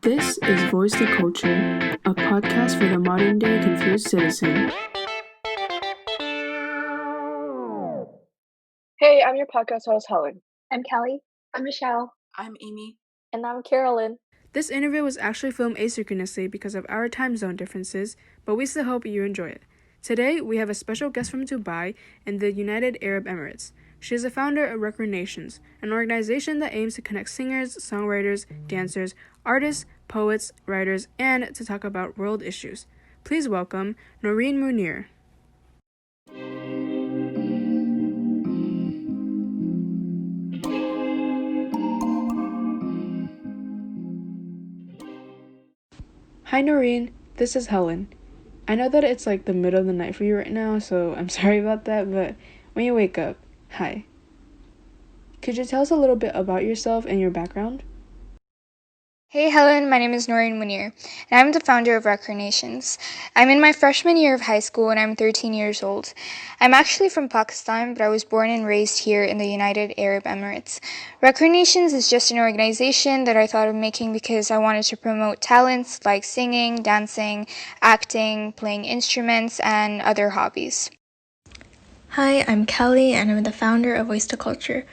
This is Voice to Culture, a podcast for the modern-day confused citizen. Hey, I'm your podcast host, Helen. I'm Kelly. I'm Michelle. I'm Amy. And I'm Carolyn. This interview was actually filmed asynchronously because of our time zone differences, but we still hope you enjoy it. Today, we have a special guest from Dubai and the United Arab Emirates. She is the founder of Recrenations, an organization that aims to connect singers, songwriters, dancers, artists, poets, writers, and to talk about world issues. Please welcome Noreen Munir. Hi Noreen, this is Helen. I know that it's like the middle of the night for you right now, so I'm sorry about that, but when you wake up, hi. Could you tell us a little bit about yourself and your background? Hey Helen, my name is Noreen Munir, and I'm the founder of Recrenations. I'm in my freshman year of high school and I'm 13 years old. I'm actually from Pakistan, but I was born and raised here in the United Arab Emirates. Recrenations is just an organization that I thought of making because I wanted to promote talents like singing, dancing, acting, playing instruments, and other hobbies. Hi, I'm Kelly, and I'm the founder of Voice to Culture.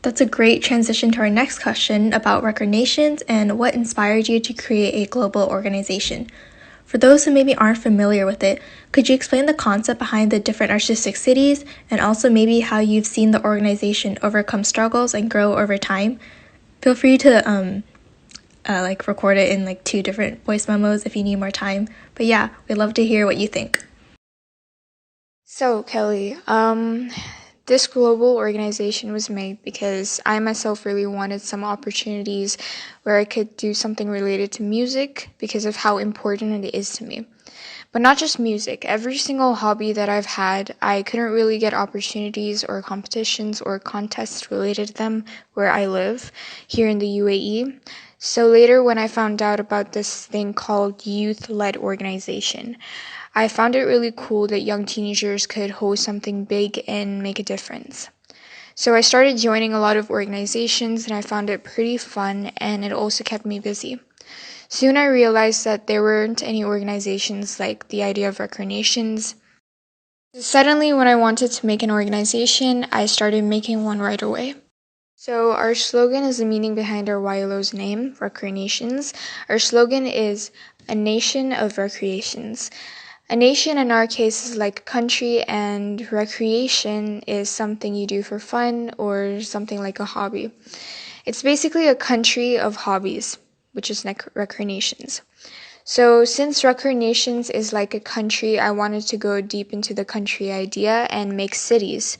That's a great transition to our next question about Recrenations and what inspired you to create a global organization. For those who maybe aren't familiar with it, could you explain the concept behind the different artistic cities and also maybe how you've seen the organization overcome struggles and grow over time? Feel free to record it in 2 different voice memos if you need more time. But yeah, we'd love to hear what you think. So, Kelly, this global organization was made because I myself really wanted some opportunities where I could do something related to music because of how important it is to me. But not just music. Every single hobby that I've had, I couldn't really get opportunities or competitions or contests related to them where I live, here in the UAE. So later when I found out about this thing called youth-led organization, I found it really cool that young teenagers could host something big and make a difference. So I started joining a lot of organizations and I found it pretty fun and it also kept me busy. Soon I realized that there weren't any organizations like the idea of Recreations. Suddenly when I wanted to make an organization, I started making one right away. So our slogan is the meaning behind our YLO's name, Recreations. Our slogan is a nation of recreations. A nation in our case is like a country, and recreation is something you do for fun or something like a hobby. It's basically a country of hobbies, which is Recreations. So since Recreations is like a country, I wanted to go deep into the country idea and make cities.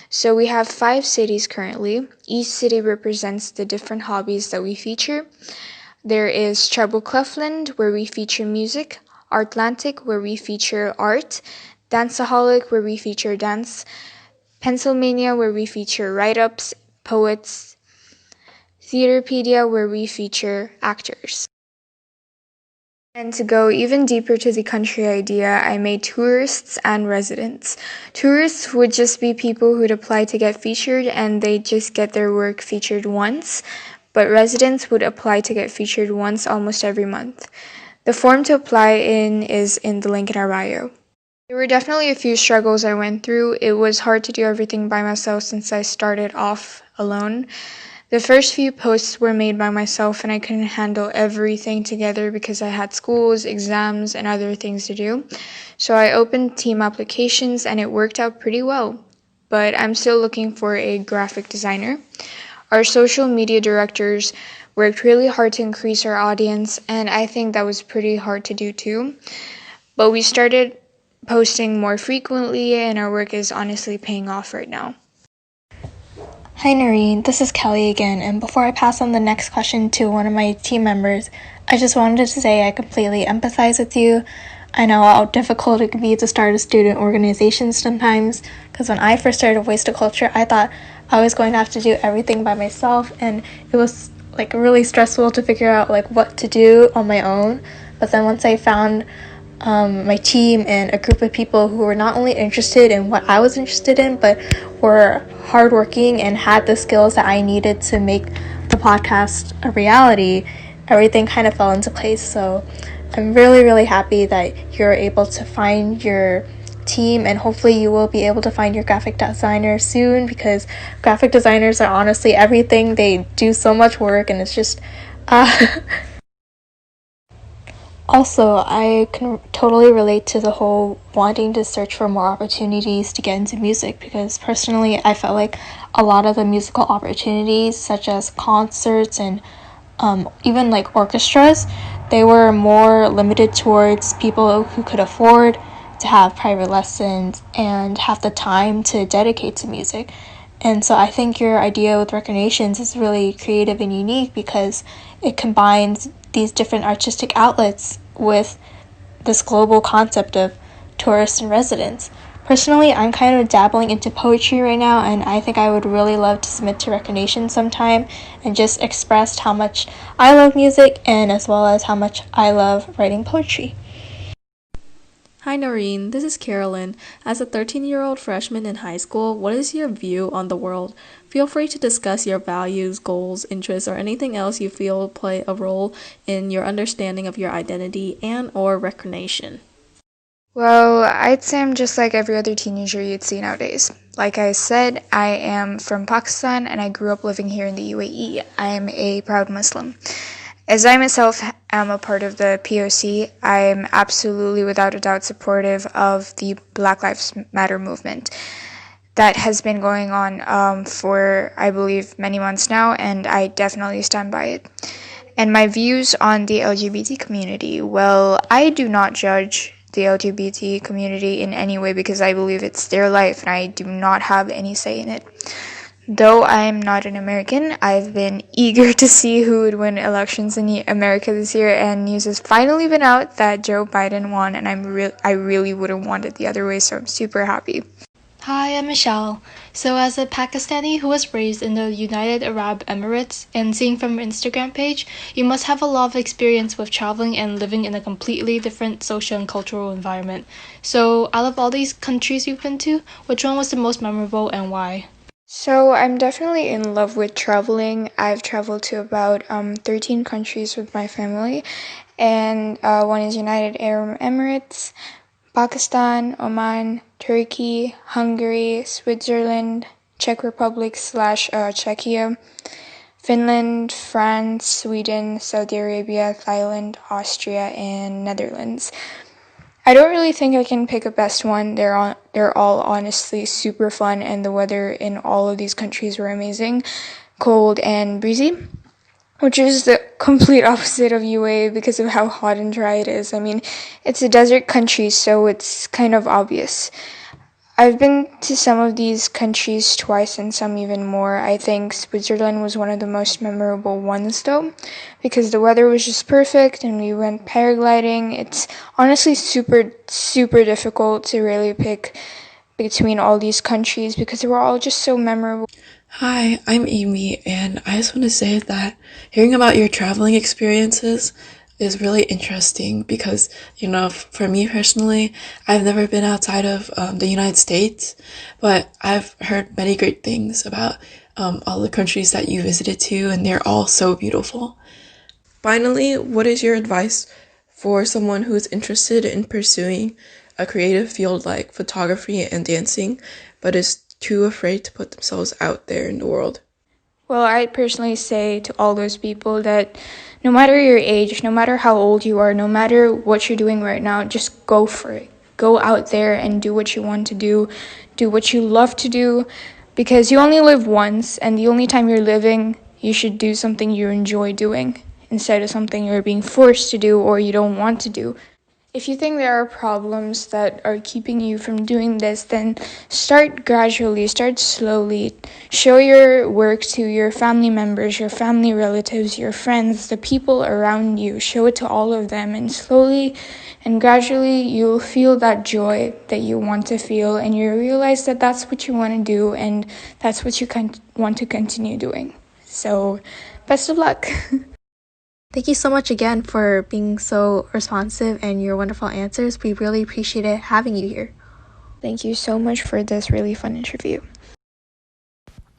So we have 5 cities currently. Each city represents the different hobbies that we feature. There is Treble Cleveland, where we feature music. Artlantic, where we feature art, Danceaholic, where we feature dance, Pennsylvania, where we feature write-ups, poets, Theaterpedia, where we feature actors. And to go even deeper to the country idea, I made tourists and residents. Tourists would just be people who'd apply to get featured and they just get their work featured once, but residents would apply to get featured once almost every month. The form to apply in is in the link in our bio. There were definitely a few struggles I went through. It was hard to do everything by myself since I started off alone. The first few posts were made by myself and I couldn't handle everything together because I had schools, exams, and other things to do. So I opened team applications and it worked out pretty well. But I'm still looking for a graphic designer. Our social media directors worked really hard to increase our audience, and I think that was pretty hard to do too. But we started posting more frequently, and our work is honestly paying off right now. Hi Noreen, this is Kelly again, and before I pass on the next question to one of my team members, I just wanted to say I completely empathize with you. I know how difficult it can be to start a student organization sometimes, because when I first started Voice to Culture, I thought I was going to have to do everything by myself, and it was really stressful to figure out what to do on my own. But then once I found my team and a group of people who were not only interested in what I was interested in, but were hardworking and had the skills that I needed to make the podcast a reality, everything kind of fell into place. So I'm really, really happy that you're able to find your team, and hopefully you will be able to find your graphic designer soon, because graphic designers are honestly everything. They do so much work, and it's just Also, I can totally relate to the whole wanting to search for more opportunities to get into music, because personally I felt like a lot of the musical opportunities, such as concerts and even like orchestras, they were more limited towards people who could afford to have private lessons and have the time to dedicate to music. And so I think your idea with Recrenations is really creative and unique, because it combines these different artistic outlets with this global concept of tourists and residents. Personally, I'm kind of dabbling into poetry right now, and I think I would really love to submit to Recreations sometime and just express how much I love music, and as well as how much I love writing poetry. Hi Noreen, this is Carolyn. As a 13-year-old freshman in high school, what is your view on the world? Feel free to discuss your values, goals, interests, or anything else you feel play a role in your understanding of your identity and or recreation. Well, I'd say I'm just like every other teenager you'd see nowadays. Like I said, I am from Pakistan and I grew up living here in the UAE. I am a proud Muslim. As I myself am a part of the POC, I am absolutely without a doubt supportive of the Black Lives Matter movement that has been going on for, I believe, many months now, and I definitely stand by it. And my views on the LGBT community, well, I do not judge the LGBT community in any way, because I believe it's their life and I do not have any say in it. Though I'm not an American, I've been eager to see who would win elections in America this year, and news has finally been out that Joe Biden won, and I really wouldn't want it the other way, so I'm super happy. Hi, I'm Michelle. So as a Pakistani who was raised in the United Arab Emirates, and seeing from your Instagram page, you must have a lot of experience with traveling and living in a completely different social and cultural environment. So out of all these countries you've been to, which one was the most memorable and why? So I'm definitely in love with traveling. I've traveled to about 13 countries with my family, and one is United Arab Emirates, Pakistan, Oman, Turkey, Hungary, Switzerland, Czech Republic / Czechia, Finland, France, Sweden, Saudi Arabia, Thailand, Austria, and Netherlands. I don't really think I can pick a best one. They're all honestly super fun, and the weather in all of these countries were amazing, cold and breezy, which is the complete opposite of UAE because of how hot and dry it is. I mean, it's a desert country, so it's kind of obvious. I've been to some of these countries twice and some even more. I think Switzerland was one of the most memorable ones though, because the weather was just perfect and we went paragliding. It's honestly super, super difficult to really pick between all these countries because they were all just so memorable. Hi, I'm Amy, and I just want to say that hearing about your traveling experiences is really interesting because, for me personally, I've never been outside of the United States, but I've heard many great things about all the countries that you visited to, and they're all so beautiful. Finally, what is your advice for someone who's interested in pursuing a creative field like photography and dancing, but is too afraid to put themselves out there in the world? Well, I personally say to all those people that no matter your age, no matter how old you are, no matter what you're doing right now, just go for it. Go out there and do what you want to do what you love to do, because you only live once, and the only time you're living, you should do something you enjoy doing instead of something you're being forced to do or you don't want to do. If you think there are problems that are keeping you from doing this, then start gradually, start slowly. Show your work to your family members, your family relatives, your friends, the people around you. Show it to all of them, and slowly and gradually you'll feel that joy that you want to feel, and you realize that that's what you want to do and that's what you want to continue doing. So, best of luck. Thank you so much again for being so responsive and your wonderful answers. We really appreciated having you here. Thank you so much for this really fun interview.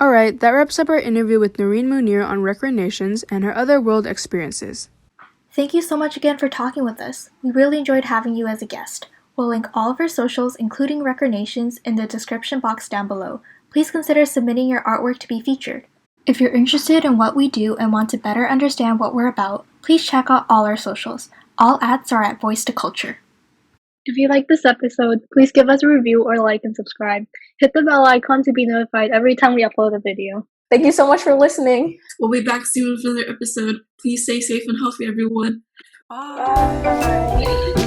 Alright, that wraps up our interview with Noreen Munir on Recrenations and her other world experiences. Thank you so much again for talking with us. We really enjoyed having you as a guest. We'll link all of our socials, including Recrenations, in the description box down below. Please consider submitting your artwork to be featured. If you're interested in what we do and want to better understand what we're about, please check out all our socials. All ads are at Voice to Culture. If you like this episode, please give us a review or like and subscribe. Hit the bell icon to be notified every time we upload a video. Thank you so much for listening. We'll be back soon with another episode. Please stay safe and healthy, everyone. Bye.